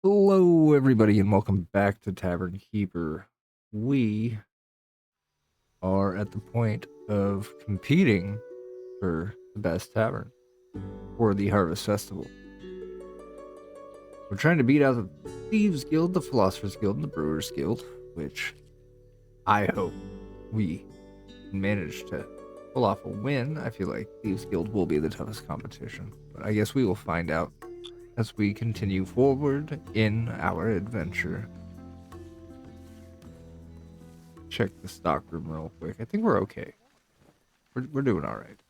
Hello, everybody, and welcome back to Tavern Keeper. We are at the point of competing for the best tavern for the Harvest Festival. We're trying to beat out the Thieves Guild, the Philosophers Guild, and the Brewers Guild, which I hope we manage to pull off a win. I feel like Thieves Guild will be the toughest competition, but I guess we will find out as we continue forward in our adventure. Check the stock room real quick. I think we're okay. We're doing all right.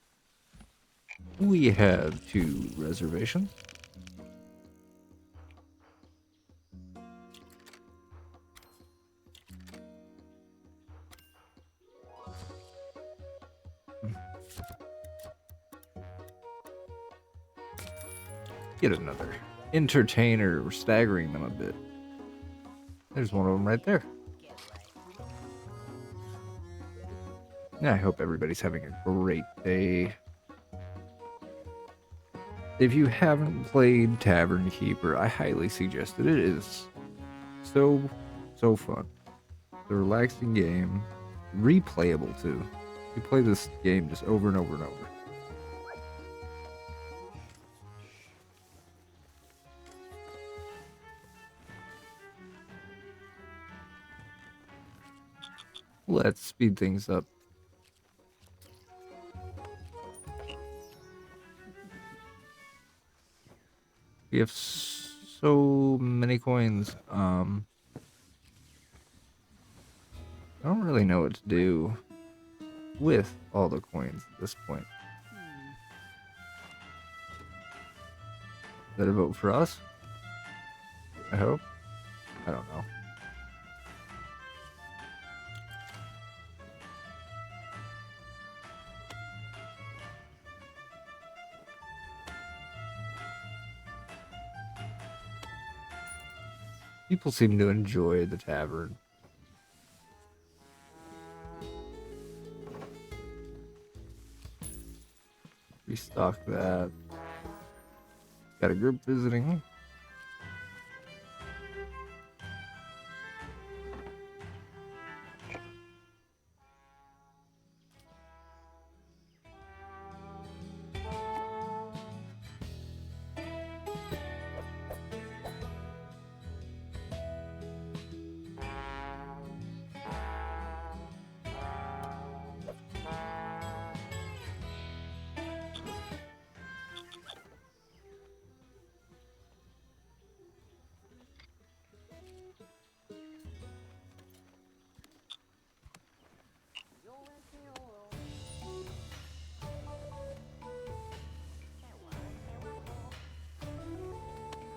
We have 2 reservations. Get another entertainer. We're staggering them a bit. There's one of them right there. Yeah, I hope everybody's having a great day. If you haven't played Tavern Keeper, I highly suggest it. It is so fun. It's a relaxing game, replayable too. You play this game just over and over and over. Let's speed things up. We have so many coins. I don't really know what to do with all the coins at this point. Is that a vote for us? I hope. I don't know. People seem to enjoy the tavern. Restock that. Got a group visiting.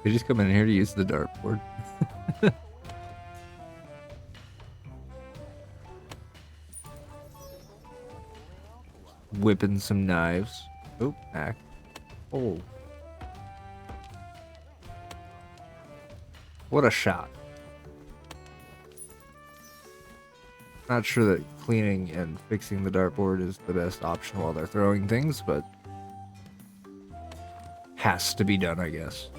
They just come in here to use the dartboard. Whipping some knives. Oh, axe. Oh. What a shot. Not sure that cleaning and fixing the dartboard is the best option while they're throwing things, but has to be done, I guess.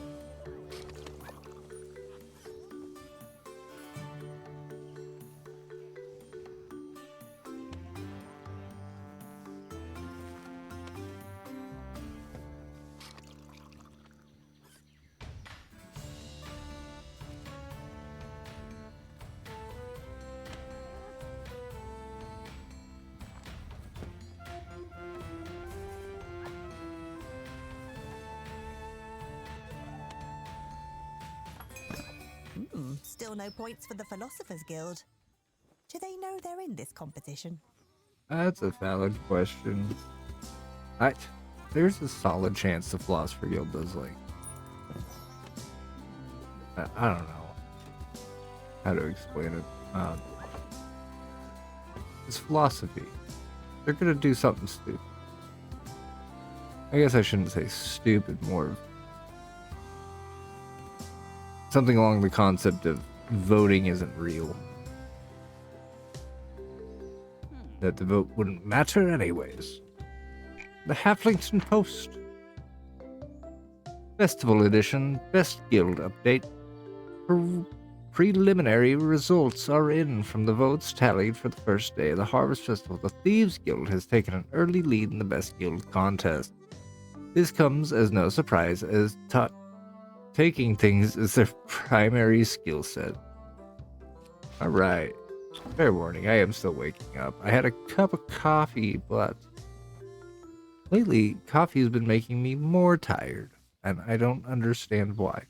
Still no points for the Philosophers Guild. Do they know they're in this competition? That's a valid question. There's a solid chance the Philosopher Guild does, like, I don't know how to explain it. It's philosophy. They're gonna do something stupid. I guess I shouldn't say stupid, more of something along the concept of voting isn't real. That the vote wouldn't matter anyways. The Halflington Post. Festival Edition, Best Guild Update. Preliminary results are in from the votes tallied for the first day of the Harvest Festival. The Thieves Guild has taken an early lead in the Best Guild contest. This comes as no surprise, as taking things is their primary skill set. Alright. Fair warning, I am still waking up. I had a cup of coffee, but lately, coffee has been making me more tired, and I don't understand why.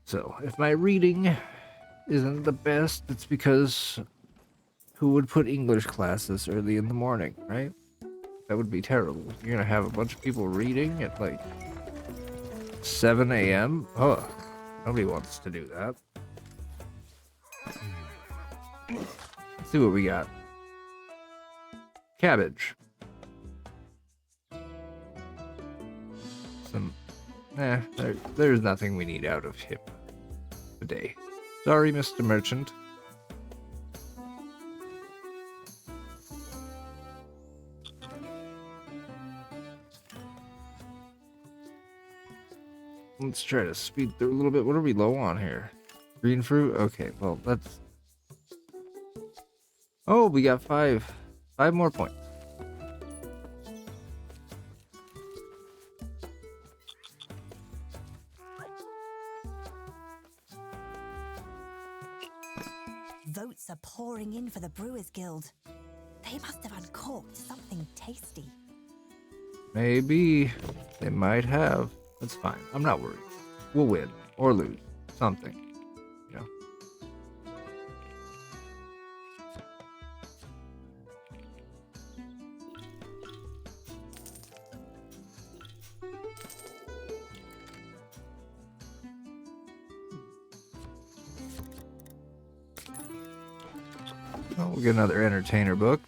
So, if my reading isn't the best, it's because who would put English class this early in the morning, right? That would be terrible. You're gonna have a bunch of people reading at like 7 a.m.? Oh, nobody wants to do that. Let's see what we got. Cabbage. There's nothing we need out of him today. Sorry, Mr. Merchant. Let's try to speed through a little bit. What are we low on here? Green fruit? Okay, well, that's... Oh, we got 5 more points. Votes are pouring in for the Brewers Guild. They must have uncorked something tasty. Maybe. They might have. That's fine. I'm not worried. We'll win. Or lose. Something. You know? Oh, we'll get another entertainer book.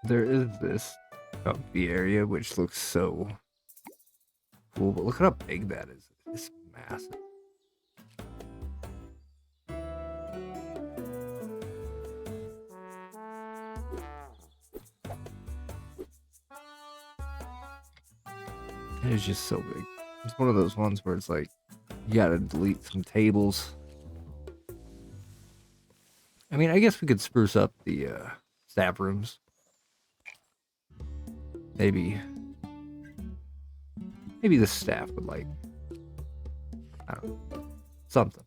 There is this comfy area which looks so cool, but look at how big that is. It's massive. It is just so big. It's one of those ones where it's like you gotta delete some tables. I mean, I guess we could spruce up the staff rooms. Maybe the staff would like, I don't know, something.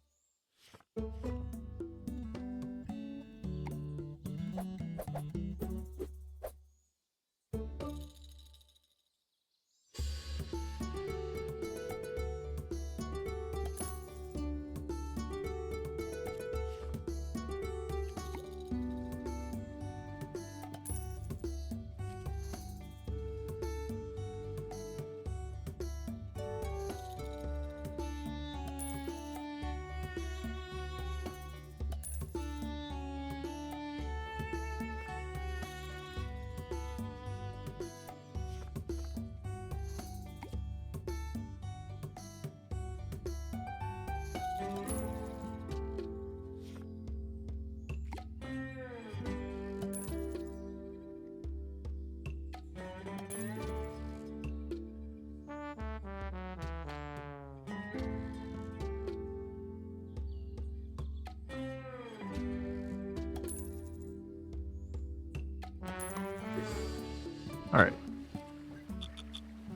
All right.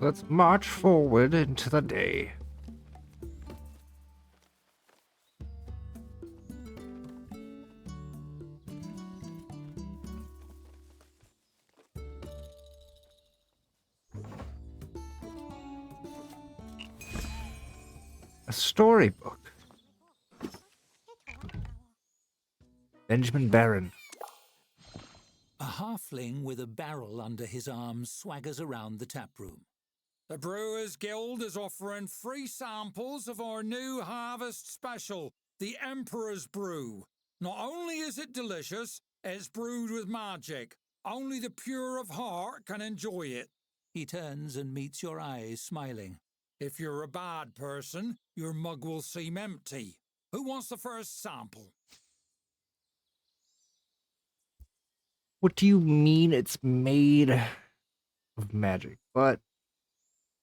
Let's march forward into the day. A storybook. Benjamin Barron. A halfling with a barrel under his arm swaggers around the tap room. The Brewers Guild is offering free samples of our new harvest special, the Emperor's Brew. Not only is it delicious, it's brewed with magic. Only the pure of heart can enjoy it. He turns and meets your eyes, smiling. If you're a bad person, your mug will seem empty. Who wants the first sample? What do you mean it's made of magic? But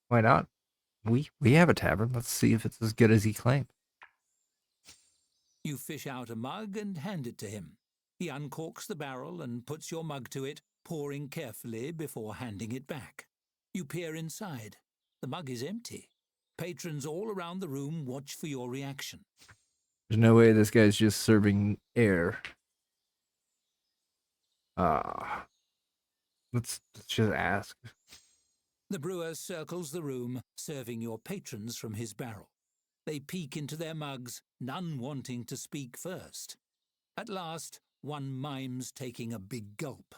why not? We have a tavern. Let's see if it's as good as he claimed. You fish out a mug and hand it to him. He uncorks the barrel and puts your mug to it, pouring carefully before handing it back. You peer inside. The mug is empty. Patrons all around the room watch for your reaction. There's no way this guy's just serving air. Let's just ask. The brewer circles the room, serving your patrons from his barrel. They peek into their mugs, none wanting to speak first. At last, one mimes taking a big gulp.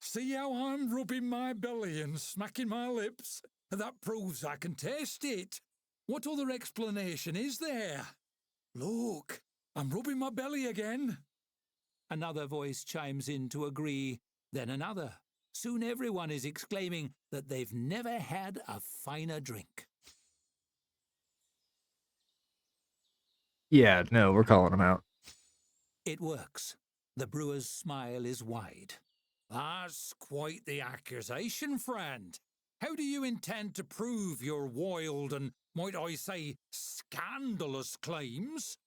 See how I'm rubbing my belly and smacking my lips? That proves I can taste it. What other explanation is there? Look, I'm rubbing my belly again. Another voice chimes in to agree, then another. Soon everyone is exclaiming that they've never had a finer drink. Yeah, no, we're calling him out. It works. The brewer's smile is wide. That's quite the accusation, friend. How do you intend to prove your wild and, might I say, scandalous claims?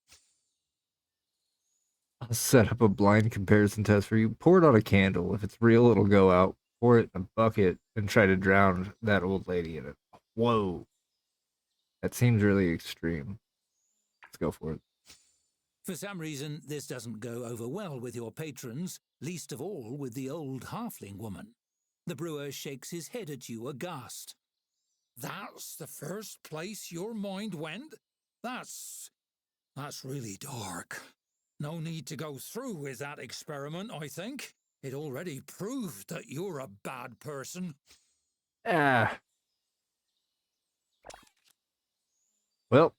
I'll set up a blind comparison test for you. Pour it on a candle. If it's real, it'll go out. Pour it in a bucket and try to drown that old lady in it. Whoa. That seems really extreme. Let's go for it. For some reason, this doesn't go over well with your patrons, least of all with the old halfling woman. The brewer shakes his head at you, aghast. That's the first place your mind went? That's really dark. No need to go through with that experiment, I think. It already proved that you're a bad person. Well,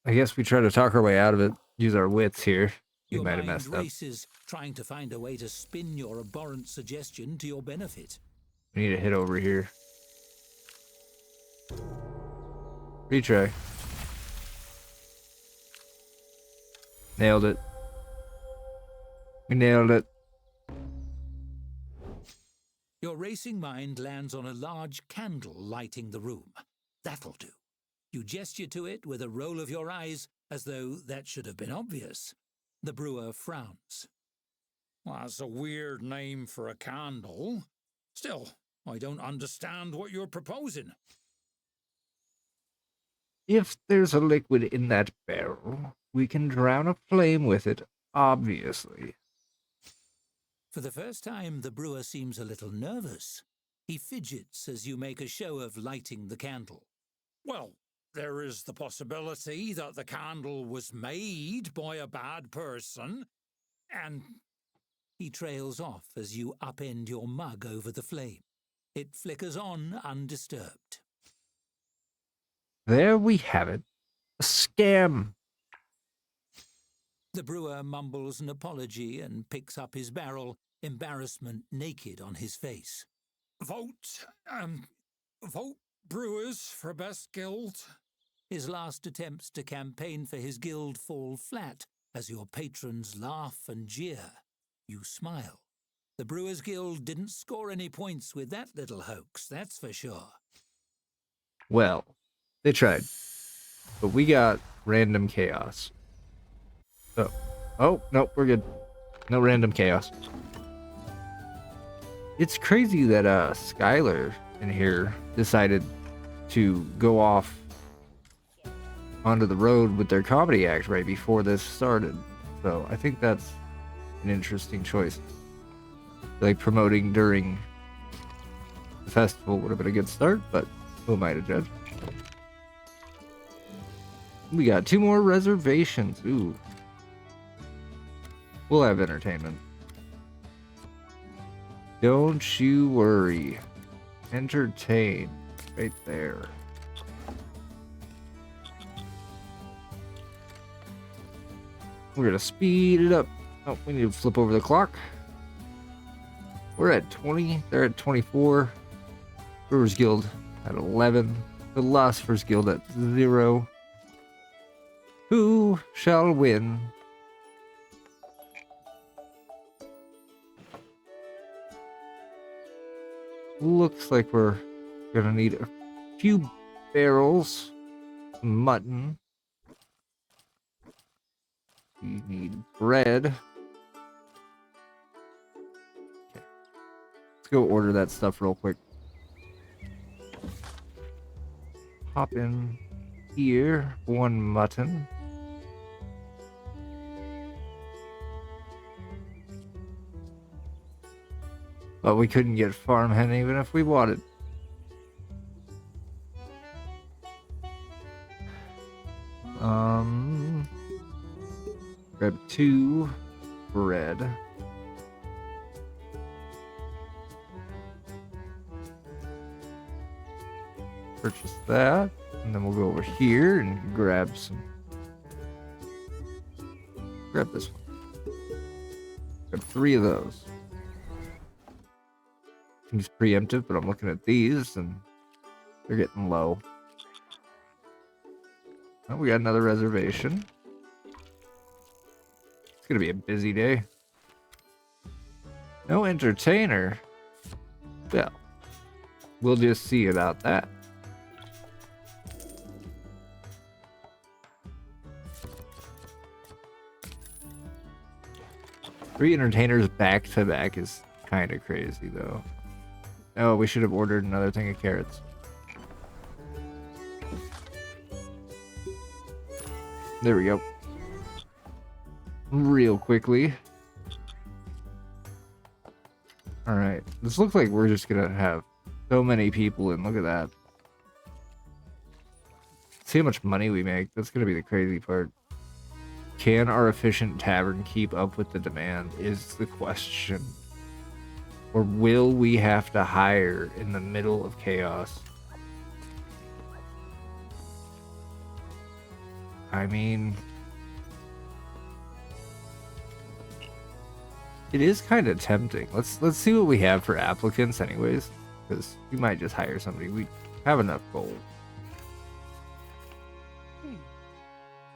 I guess we try to talk our way out of it. Use our wits here. We Your might have mind messed up. races, trying to find a way to spin your abhorrent suggestion to your benefit. We need to hit over here. Retry. Nailed it. We nailed it. Your racing mind lands on a large candle lighting the room. That'll do. You gesture to it with a roll of your eyes, as though that should have been obvious. The brewer frowns. Well, that's a weird name for a candle. Still, I don't understand what you're proposing. If there's a liquid in that barrel, we can drown a flame with it, obviously. For the first time, the brewer seems a little nervous. He fidgets as you make a show of lighting the candle. Well, there is the possibility that the candle was made by a bad person, and he trails off as you upend your mug over the flame. It flickers on undisturbed. There we have it. A scam. The brewer mumbles an apology and picks up his barrel, embarrassment naked on his face. Vote brewers for best guild. His last attempts to campaign for his guild fall flat as your patrons laugh and jeer. You smile. The Brewers Guild didn't score any points with that little hoax, that's for sure. Well, they tried. But we got random chaos. Oh, nope, we're good. No random chaos. It's crazy that Skylar in here decided to go off onto the road with their comedy act right before this started. So I think that's an interesting choice. Like promoting during the festival would have been a good start, but who am I to judge? We got 2 more reservations. Ooh. We'll have entertainment. Don't you worry. Entertain. Right there. We're gonna speed it up. Oh, we need to flip over the clock. We're at 20. They're at 24. Brewers Guild at 11. Philosopher's Guild at 0. Who shall win? Looks like we're gonna need a few barrels, mutton. We need bread. Okay. Let's go order that stuff real quick. Hop in here. 1 mutton. But we couldn't get farm hen even if we wanted. Grab 2 bread. Purchase that, and then we'll go over here and grab some. Grab this one. Grab 3 of those. Seems preemptive, but I'm looking at these and they're getting low. Oh, we got another reservation. It's gonna be a busy day. No entertainer. Well, we'll just see about that. Three entertainers back to back is kind of crazy, though. Oh, we should have ordered another thing of carrots. There we go. Real quickly. Alright. This looks like we're just gonna have so many people in. Look at that. See how much money we make. That's gonna be the crazy part. Can our efficient tavern keep up with the demand is the question. Or will we have to hire in the middle of chaos? I mean, it is kind of tempting. Let's see what we have for applicants anyways, because we might just hire somebody. We have enough gold.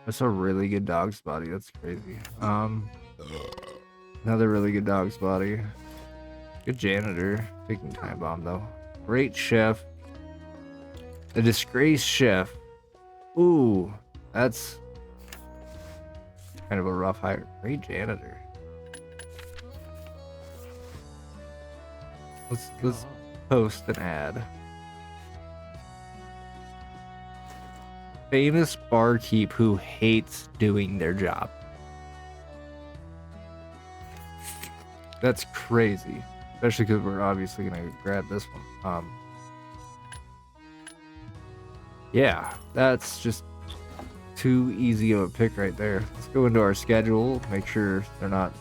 That's a really good dog's body. That's crazy. Another really good dog's body. Good janitor. Taking time bomb though. Great chef. A disgraced chef. Ooh, that's kind of a rough hire. Great janitor. Let's post an ad. Famous barkeep who hates doing their job. That's crazy. Especially because we're obviously going to grab this one. Yeah, that's just too easy of a pick right there. Let's go into our schedule, make sure they're not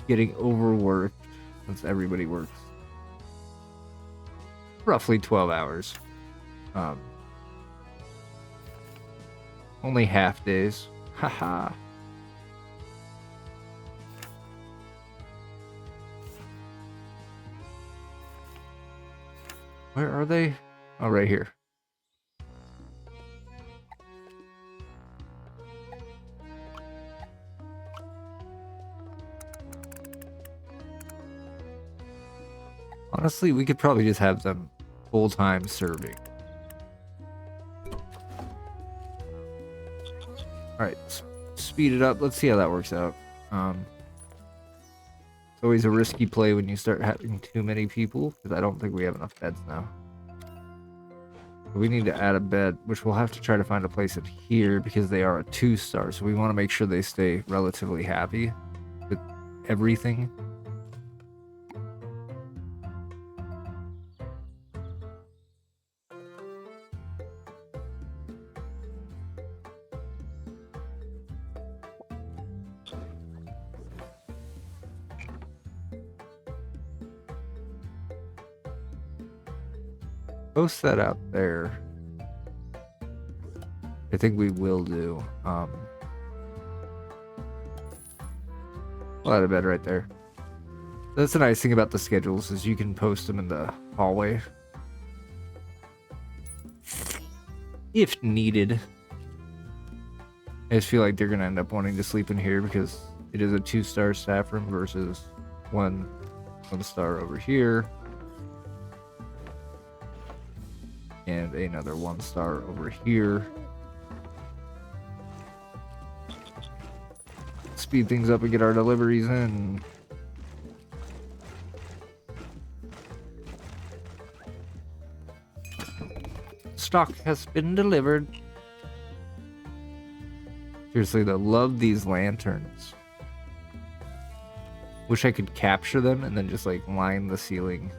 getting overworked since everybody works roughly 12 hours. Only half days. Haha. Where are they? Oh, right here. Honestly, we could probably just have them full-time serving. Alright, speed it up. Let's see how that works out. It's always a risky play when you start having too many people, because I don't think we have enough beds now. We need to add a bed, which we'll have to try to find a place in here, because they are a 2-star, so we want to make sure they stay relatively happy with everything. Post that out there. I think we will do. We'll add a bed right there. That's the nice thing about the schedules is you can post them in the hallway if needed. I just feel like they're gonna end up wanting to sleep in here because it is a 2-star staff room versus one star over here and another 1-star over here. Speed things up and get our deliveries in. Stock has been delivered. Seriously though, love these lanterns. Wish I could capture them and then just like line the ceiling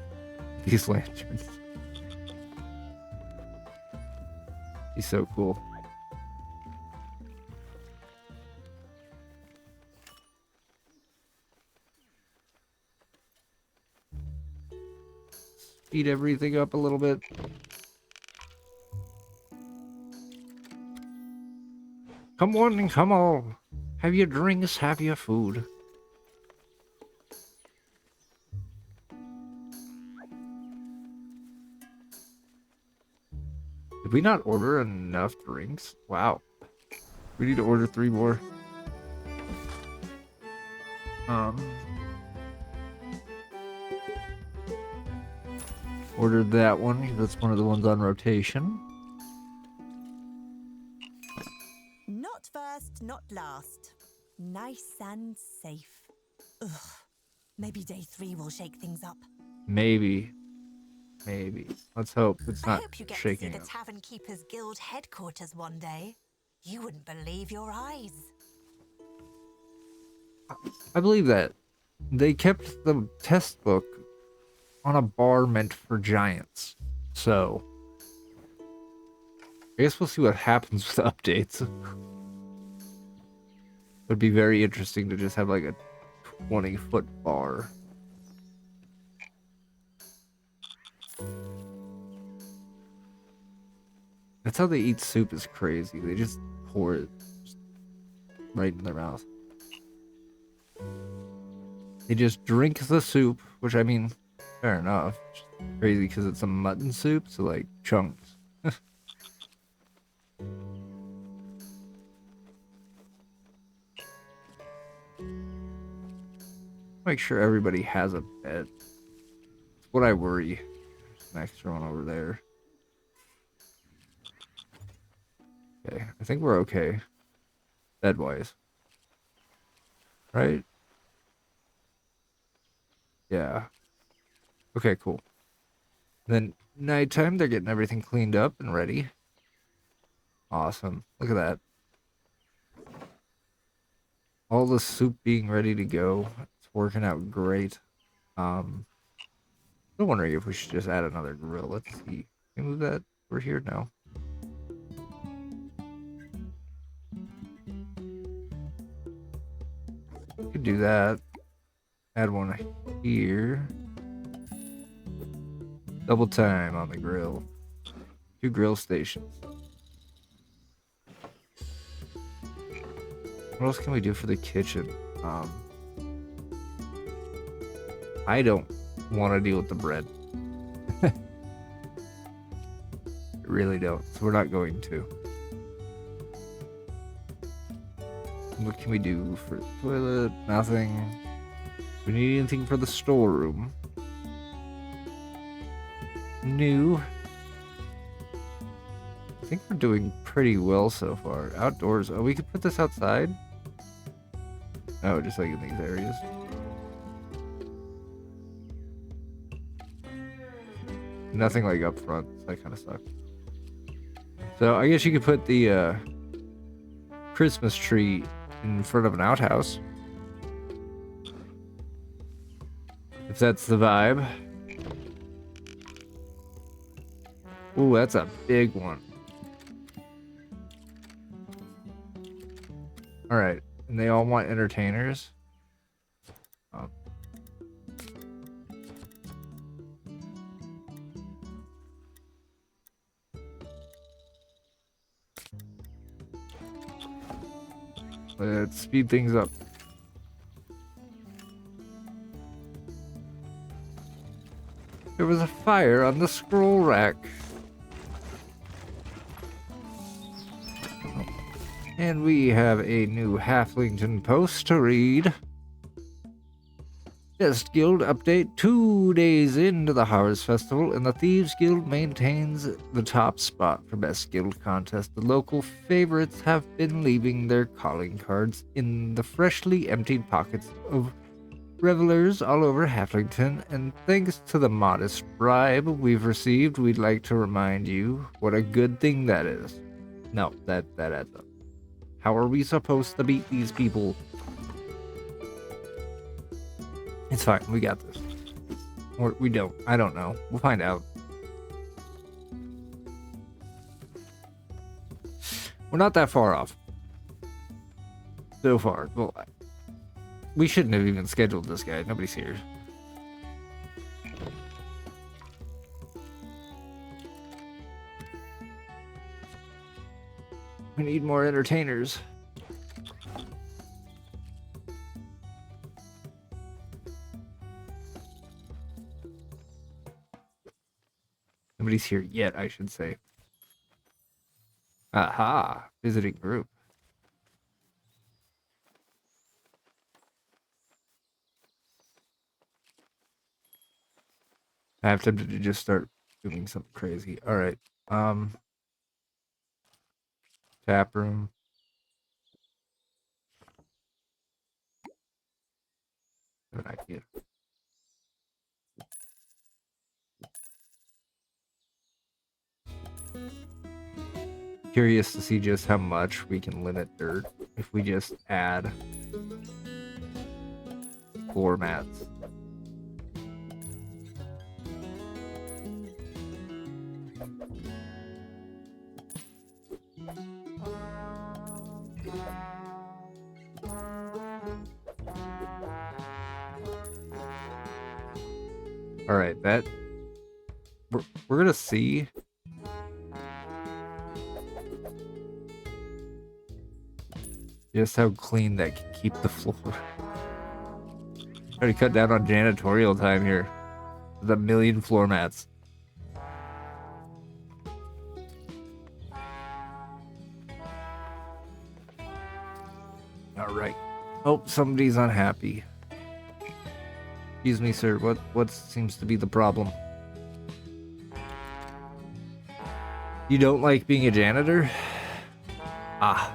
with these lanterns. He's so cool. Speed everything up a little bit. Come on and come all. Have your drinks, have your food. Did we not order enough drinks? Wow. We need to order 3 more. Ordered that one. That's one of the ones on rotation. Not first, not last. Nice and safe. Ugh. Maybe day 3 will shake things up. Maybe. Maybe. Let's hope it's I not hope you get to see shaking the up. Tavern Keepers Guild headquarters one day. You wouldn't believe your eyes. I believe that. They kept the test book on a bar meant for giants. So, I guess we'll see what happens with the updates. It'd be very interesting to just have like a 20-foot bar. That's how they eat soup is crazy. They just pour it right in their mouth. They just drink the soup, which I mean, fair enough. It's crazy because it's a mutton soup, so like chunks. Make sure everybody has a bed. That's what I worry. There's an extra one over there. Okay, I think we're okay. Bed-wise. Right? Yeah. Okay, cool. Then nighttime, they're getting everything cleaned up and ready. Awesome. Look at that. All the soup being ready to go. It's working out great. I'm wondering if we should just add another grill. Let's see. Can we move that over here? No. Could do that. Add one here. Double time on the grill. 2 grill stations. What else can we do for the kitchen? I don't want to deal with the bread. I really don't. So we're not going to. What can we do for the toilet? Nothing. Do we need anything for the storeroom? New. I think we're doing pretty well so far. Outdoors. Oh, we could put this outside? No, just like in these areas. Nothing like up front. So that kind of sucks. So I guess you could put the Christmas tree in front of an outhouse. If that's the vibe. Ooh, that's a big one. Alright. And they all want entertainers. Let's speed things up. There was a fire on the scroll rack. And we have a new Halflington post to read. Best Guild update 2 days into the Harvest Festival, and the Thieves Guild maintains the top spot for Best Guild contest. The local favorites have been leaving their calling cards in the freshly emptied pockets of revelers all over Halflington, and thanks to the modest bribe we've received, we'd like to remind you what a good thing that is. No, that adds up. How are we supposed to beat these people? It's fine. We got this. Or we don't. I don't know. We'll find out. We're not that far off. So far. Well, we shouldn't have even scheduled this guy. Nobody's here. We need more entertainers. Nobody's here yet, I should say. Aha! Visiting group. I have tempted to just start doing something crazy. Alright. Tap room. I have an idea. Curious to see just how much we can limit dirt if we just add floor mats. All right, that we're gonna see. Just how clean that can keep the floor. Try to cut down on janitorial time here. With a million floor mats. All right. Oh, somebody's unhappy. Excuse me, sir. What seems to be the problem? You don't like being a janitor? Ah.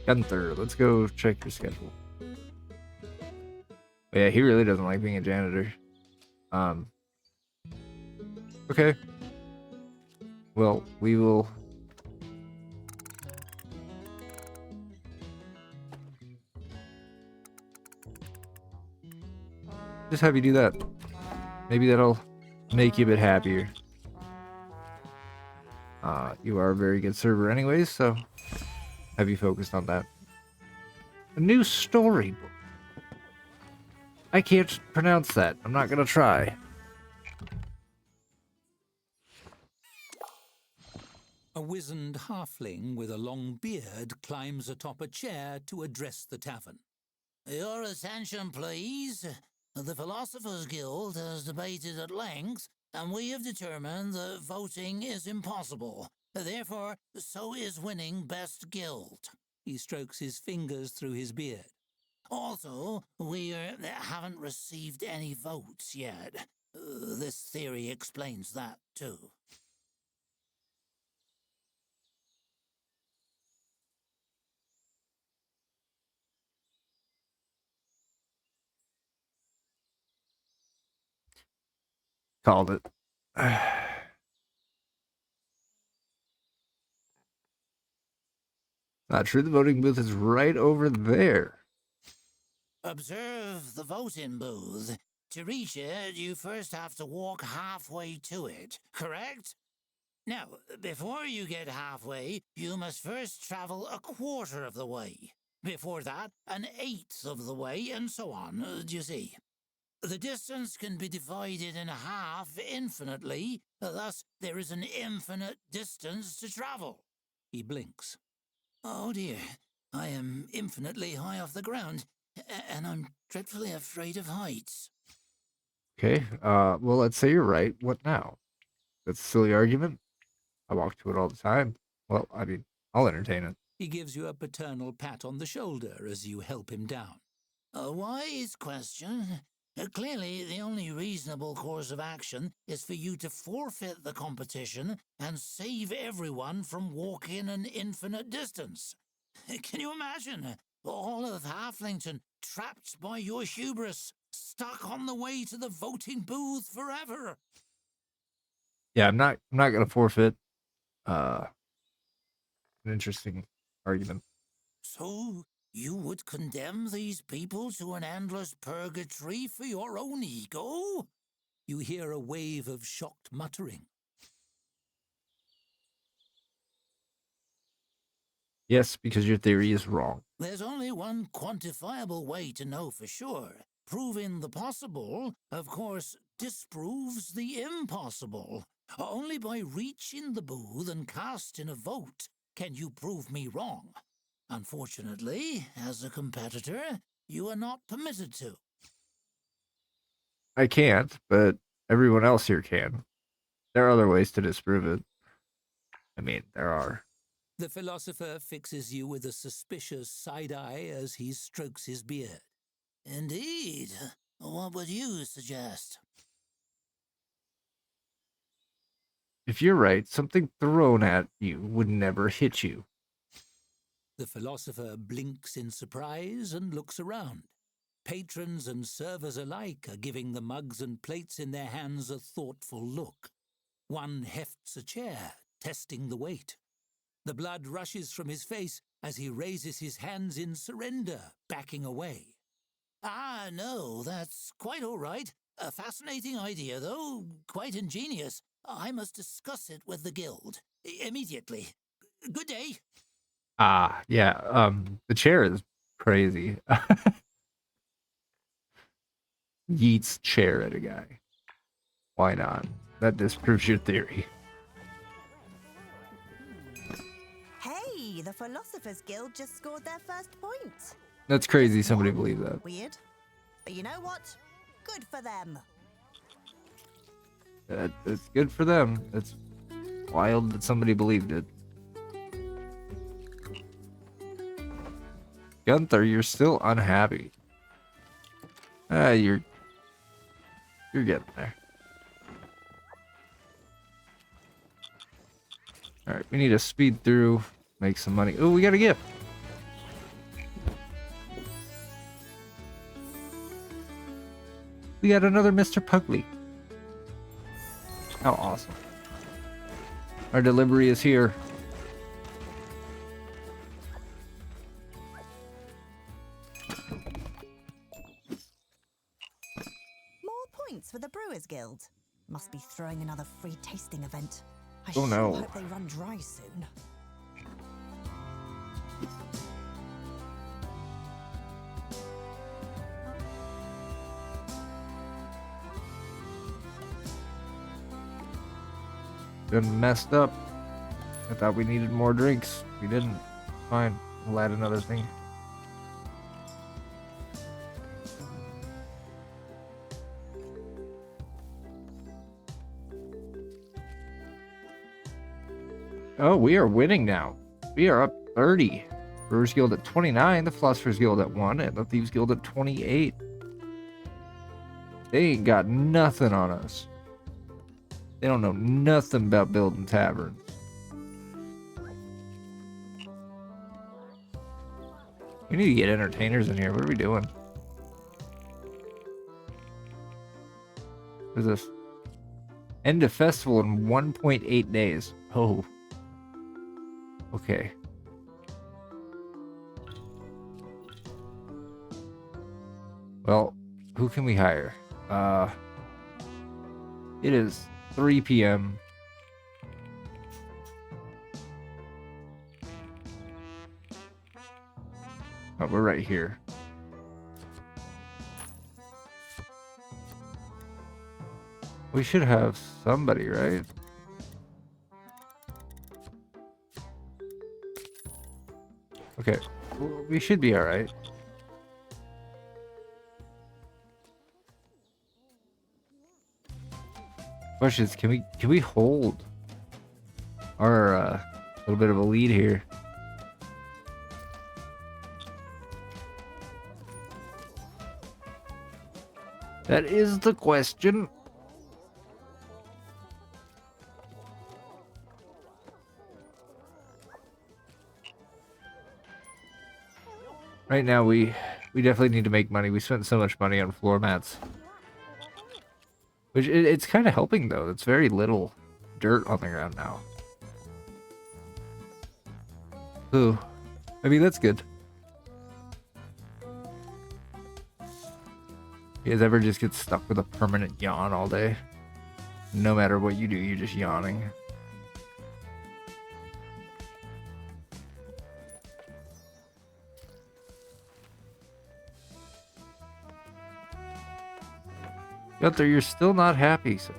Gunther, let's go check your schedule. Oh, yeah, he really doesn't like being a janitor. Okay. Well, we will... just have you do that. Maybe that'll make you a bit happier. You are a very good server anyways, so have you focused on that. A new storybook. I can't pronounce that. I'm not gonna try. A wizened halfling with a long beard climbs atop a chair to address the tavern. Your attention, please. The Philosophers Guild has debated at length, and we have determined that voting is impossible. Therefore, so is winning Best Guild. He strokes his fingers through his beard. Also, we haven't received any votes yet. This theory explains that, too. Called it. Not true. The voting booth is right over there. Observe the voting booth. To reach it, you first have to walk halfway to it, correct? Now, before you get halfway, you must first travel a quarter of the way. Before that, an eighth of the way, and so on, do you see? The distance can be divided in half infinitely, thus there is an infinite distance to travel. He blinks. Oh dear, I am infinitely high off the ground. and I'm dreadfully afraid of heights. Okay, well, let's say you're right. What now? That's a silly argument. I walk to it all the time. Well, I mean, I'll entertain it. He gives you a paternal pat on the shoulder as you help him down. A wise question. Clearly, the only reasonable course of action is for you to forfeit the competition and save everyone from walking an infinite distance. Can you imagine? All of Halflington trapped by your hubris, stuck on the way to the voting booth forever. Yeah, I'm not gonna forfeit. Uh, an interesting argument. So, you would condemn these people to an endless purgatory for your own ego? You hear a wave of shocked muttering. Yes, because your theory is wrong. There's only one quantifiable way to know for sure. Proving the possible, of course, disproves the impossible. Only by reaching the booth and casting a vote can you prove me wrong. Unfortunately, as a competitor, you are not permitted to. I can't, but everyone else here can. There are other ways to disprove it. I mean, there are. The philosopher fixes you with a suspicious side eye as he strokes his beard. Indeed. What would you suggest? If you're right, something thrown at you would never hit you. The philosopher blinks in surprise and looks around. Patrons and servers alike are giving the mugs and plates in their hands a thoughtful look. One hefts a chair, testing the weight. The blood rushes from his face as he raises his hands in surrender, backing away. Ah, no, that's quite all right. A fascinating idea, though quite ingenious. I must discuss it with the guild. Immediately. Good day. Ah, yeah. The chair is crazy. Yeets chair at a guy. Why not? That disproves your theory. Hey, the Philosophers Guild just scored their first point. That's crazy. Just Somebody one. believed that. Weird. But you know what? Good for them. It's good for them. It's wild that somebody believed it. Gunther, you're still unhappy. You're getting there. All right, we need to speed through, make some money. Oh, we got a gift. We got another Mr. Pugly. How awesome. Our delivery is here. More points for the Brewers Guild. Must be throwing another free tasting event. I Oh, sure no. hope they run dry soon. Done messed up. I thought we needed more drinks. We didn't. Fine. We'll add another thing. Oh, we are winning now. We are up 30. Brewers Guild at 29, the Philosophers Guild at 1, and the Thieves Guild at 28. They ain't got nothing on us. They don't know nothing about building taverns. We need to get entertainers in here. What are we doing? What is this? End of festival in 1.8 days. Oh. Okay. Well, who can we hire? It is 3 p.m. Oh, we're right here. We should have somebody, right? Okay, we should be all right. Question is, can we hold our little bit of a lead here? That is the question. Right now, we definitely need to make money. We spent so much money on floor mats. Which, it's kind of helping, though. It's very little dirt on the ground now. Ooh. I mean, that's good. You guys ever just get stuck with a permanent yawn all day? No matter what you do, you're just yawning. Gunther, you're still not happy. So.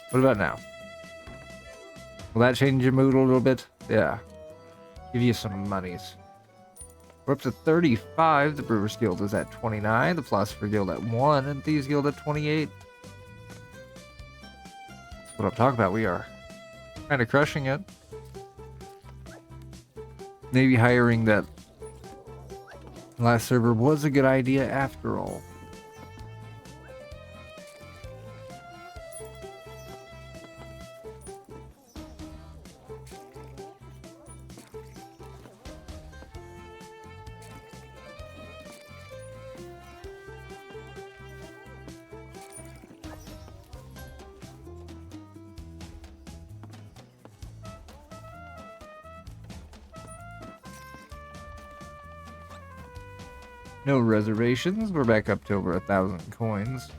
What about now? Will that change your mood a little bit? Yeah. Give you some monies. We're up to 35. The Brewers Guild is at 29. The Philosopher Guild at 1. And Thieves Guild at 28. That's what I'm talking about. We are kind of crushing it. Maybe hiring that last server was a good idea after all. No reservations. We're back up to over 1,000 coins.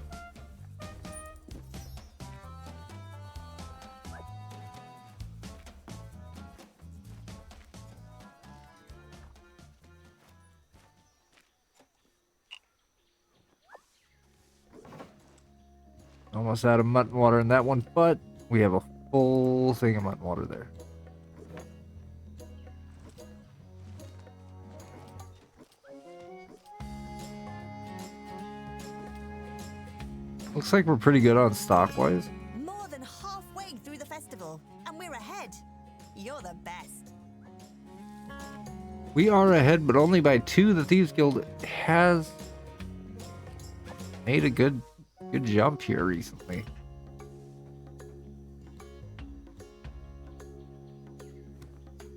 Almost out of mutton water in that one, but we have a full thing of mutton water there. Looks like we're pretty good on stock-wise. More than halfway through the festival, and we're ahead. You're the best. We are ahead, but only by 2. The Thieves Guild has made a good jump here recently.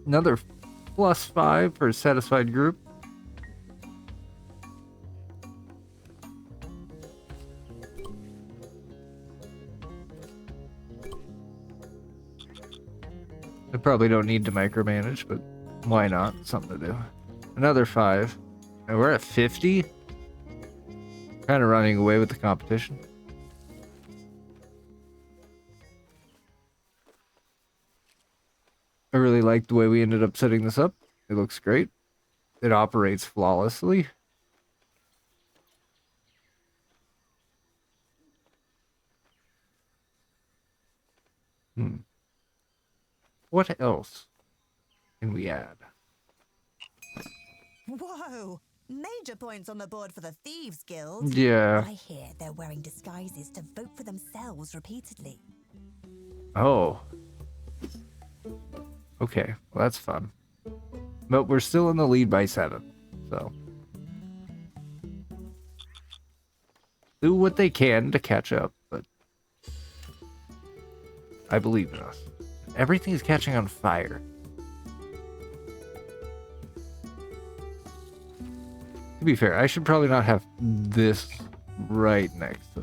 Another +5 for a satisfied group. I probably don't need to micromanage, but why not? Something to do. Another 5. And we're at 50. Kind of running away with the competition. I really like the way we ended up setting this up. It looks great. It operates flawlessly. What else can we add? Whoa! Major points on the board for the Thieves Guild. Yeah. I hear they're wearing disguises to vote for themselves repeatedly. Oh. Okay, well that's fun. But we're still in the lead by 7, so. Do what they can to catch up, but I believe in us. Everything's catching on fire. To be fair, I should probably not have this right next to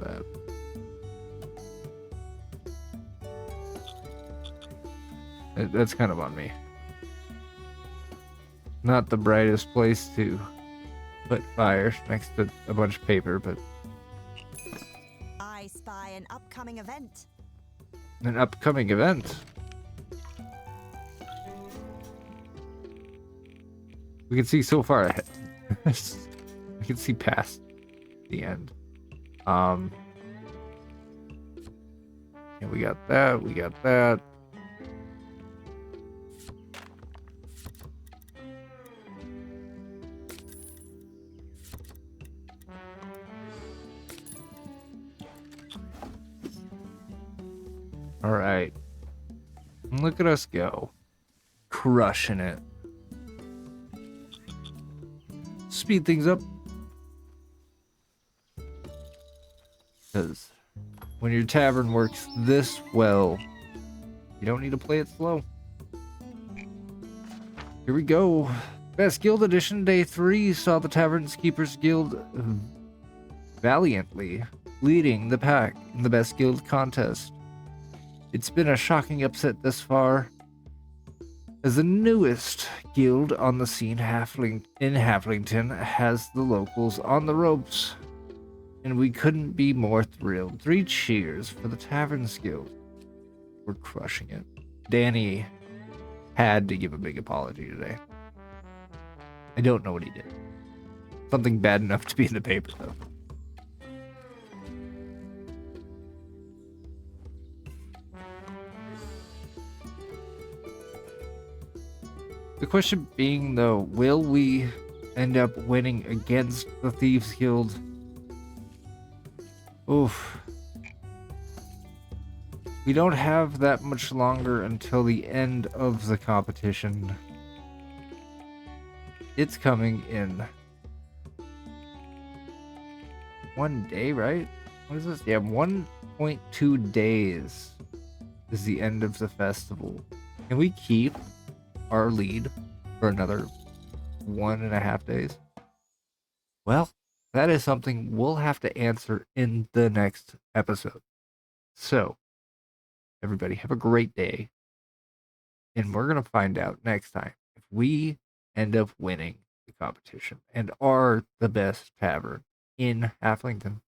that. That's kind of on me. Not the brightest place to put fire next to a bunch of paper, but I spy an upcoming event. an upcoming event. We can see so far ahead. We can see past the end. Yeah, we got that. We got that. All right. Look at us go. Crushing it. Speed things up. Because when your tavern works this well, you don't need to play it slow. Here we go. Best Guild Edition Day 3 saw the Tavern Keepers Guild valiantly leading the pack in the Best Guild contest. It's been a shocking upset thus far, as the newest guild on the scene in Halflington has the locals on the ropes, and we couldn't be more thrilled. 3 cheers for the Tavern Guild. We're crushing it. Danny had to give a big apology today. I don't know what he did. Something bad enough to be in the paper, though. The question being, though, will we end up winning against the Thieves Guild? Oof. We don't have that much longer until the end of the competition. It's coming in 1 day, right? What is this? Yeah, 1.2 days is the end of the festival. Can we keep our lead for another 1.5 days? Well, that is something we'll have to answer in the next episode. So, everybody, have a great day. And we're going to find out next time if we end up winning the competition and are the best tavern in Halflington.